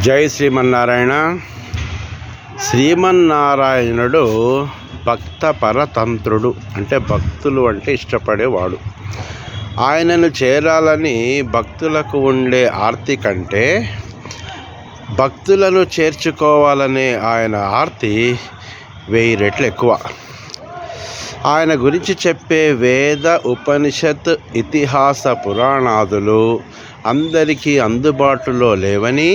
జై శ్రీమన్నారాయణ. శ్రీమన్నారాయణుడు భక్త పరతంత్రుడు, అంటే భక్తులు అంటే ఇష్టపడేవాడు. ఆయనను చేరాలని భక్తులకు ఉండే ఆర్తి కంటే భక్తులను చేర్చుకోవాలనే ఆయన ఆర్తి 1000 రెట్లు ఎక్కువ. ఆయన గురించి చెప్పే వేద, ఉపనిషత్, ఇతిహాస పురాణాదులు అందరికీ అందుబాటులో లేవని,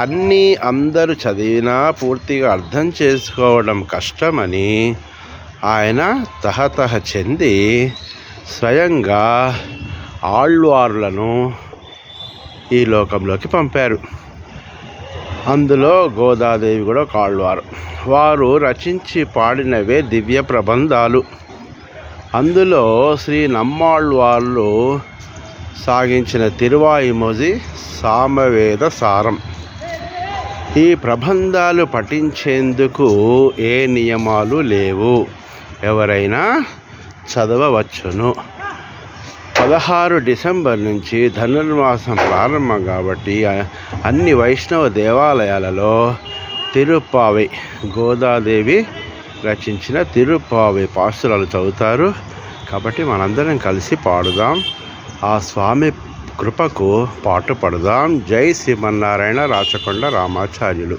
అన్నీ అందరూ చదివినా పూర్తిగా అర్థం చేసుకోవడం కష్టమని ఆయన తహతహ చెంది స్వయంగా ఆళ్వార్లను ఈ లోకంలోకి పంపారు. అందులో గోదాదేవి కూడా ఒక ఆళ్వారు. వారు రచించి పాడినవే దివ్య ప్రబంధాలు. అందులో శ్రీ నమ్మాళ్వార్లు సాగించిన తిరువాయిమొഴി సామవేద సారం. ఈ ప్రబంధాలు పఠించేందుకు ఏ నియమాలు లేవు, ఎవరైనా చదవవచ్చును. 16 డిసెంబర్ నుంచి ధనుర్మాసం ప్రారంభం కాబట్టి అన్ని వైష్ణవ దేవాలయాలలో తిరుప్పావై, గోదాదేవి రచించిన తిరుప్పావై పాసురాలు చదువుతారు. కాబట్టి మనందరం కలిసి పాడుదాం, ఆ స్వామి కృపకు పాటుపడదాం. జై శ్రీమన్నారాయణ. రాచకొండ రామాచార్యులు.